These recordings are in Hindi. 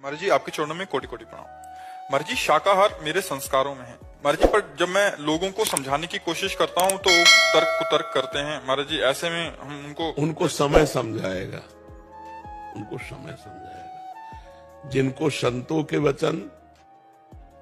महाराज जी आपके चरणों में कोटि कोटि प्रणाम। महाराज जी शाकाहार मेरे संस्कारों में है महाराज जी, पर जब मैं लोगों को समझाने की कोशिश करता हूँ तो तर्क कुतर्क करते हैं महाराज जी। ऐसे में हम उनको समय समझाएगा, उनको समय समझाएगा। जिनको संतों के वचन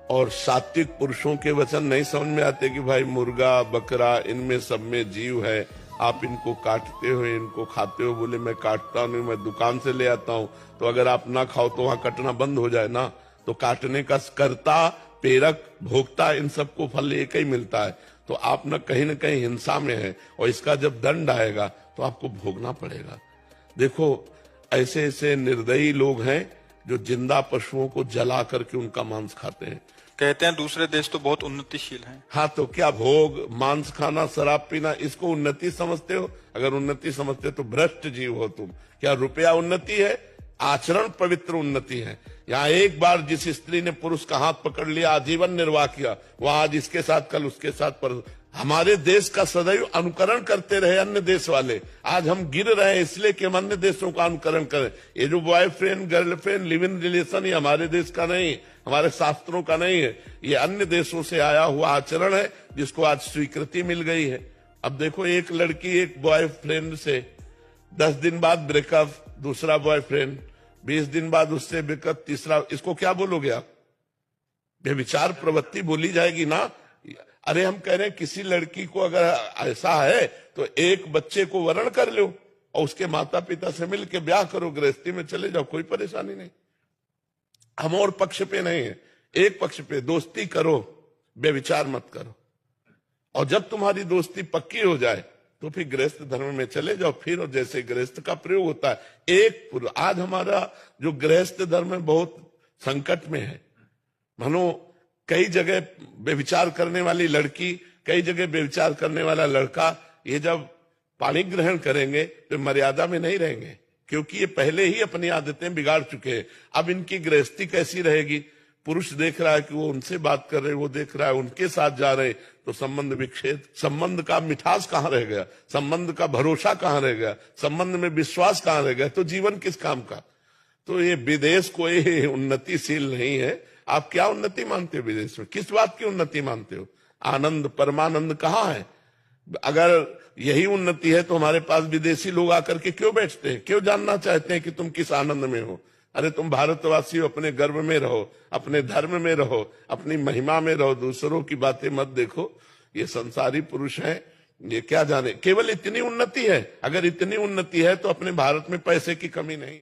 और सात्विक पुरुषों के वचन नहीं समझ में आते कि भाई मुर्गा बकरा इनमें सब में जीव है, आप इनको काटते हो इनको खाते हो, बोले मैं काटता नहीं, मैं दुकान से ले आता हूं। तो अगर आप ना खाओ तो वहां कटना बंद हो जाए ना। तो काटने का कर्ता पेरक भोक्ता इन सबको फल एक ही मिलता है। तो आप न कहीं हिंसा में है और इसका जब दंड आएगा तो आपको भोगना पड़ेगा। देखो ऐसे ऐसे निर्दयी लोग हैं जो जिंदा पशुओं को जला करके उनका मांस खाते हैं। कहते हैं दूसरे देश तो बहुत उन्नतिशील हैं। हाँ, तो क्या भोग मांस खाना शराब पीना इसको उन्नति समझते हो? अगर उन्नति समझते तो भ्रष्ट जीव हो तुम। क्या रुपया उन्नति है? आचरण पवित्र उन्नति है। यहाँ एक बार जिस स्त्री ने पुरुष का हाथ पकड़ लिया आजीवन निर्वाह किया, वह आज इसके साथ कल उसके साथ। पर हमारे देश का सदैव अनुकरण करते रहे अन्य देश वाले। आज हम गिर रहे हैं इसलिए कि हम अन्य देशों का अनुकरण करें। ये जो boyfriend girlfriend live in relation ये हमारे देश का नहीं, हमारे शास्त्रों का नहीं है, ये अन्य देशों से आया हुआ आचरण है जिसको आज स्वीकृति मिल गई है। अब देखो एक लड़की एक बॉयफ्रेंड से 10 दिन बाद ब्रेकअप, दूसरा बॉयफ्रेंड 20 दिन बाद उससे ब्रेकअप, तीसरा, इसको क्या बोलोगे आप? व्यभिचार प्रवृत्ति बोली जाएगी ना। अरे हम कह रहे हैं किसी लड़की को अगर ऐसा है तो एक बच्चे को वरण कर लो और उसके माता पिता से मिलकर ब्याह करो, गृहस्थी में चले जाओ, कोई परेशानी नहीं। हम और पक्ष पे नहीं है, एक पक्ष पे दोस्ती करो, व्यभिचार मत करो। और जब तुम्हारी दोस्ती पक्की हो जाए तो फिर गृहस्थ धर्म में चले जाओ। फिर और जैसे गृहस्थ का प्रयोग होता है एक, आज हमारा जो गृहस्थ धर्म है बहुत संकट में है। मानो कई जगह व्यभिचार करने वाली लड़की, कई जगह व्यभिचार करने वाला लड़का, ये जब पाणी ग्रहण करेंगे तो मर्यादा में नहीं रहेंगे, क्योंकि ये पहले ही अपनी आदतें बिगाड़ चुके हैं। अब इनकी गृहस्थी कैसी रहेगी? पुरुष देख रहा है कि वो उनसे बात कर रहे, वो देख रहा है उनके साथ जा रहे, तो संबंध विच्छेद। संबंध का मिठास कहाँ रह गया? संबंध का भरोसा कहाँ रह गया? संबंध में विश्वास कहाँ रह गया? तो जीवन किस काम का? तो ये विदेश कोई उन्नतिशील नहीं है। आप क्या उन्नति मानते हो विदेश में? किस बात की उन्नति मानते हो? आनंद परमानंद कहाँ है? अगर यही उन्नति है तो हमारे पास विदेशी लोग आकर के क्यों बैठते हैं? क्यों जानना चाहते हैं कि तुम किस आनंद में हो? अरे तुम भारतवासी हो, अपने गर्व में रहो, अपने धर्म में रहो, अपनी महिमा में रहो, दूसरों की बातें मत देखो। ये संसारी पुरुष हैं, ये क्या जाने। केवल इतनी उन्नति है, अगर इतनी उन्नति है तो अपने भारत में पैसे की कमी नहीं।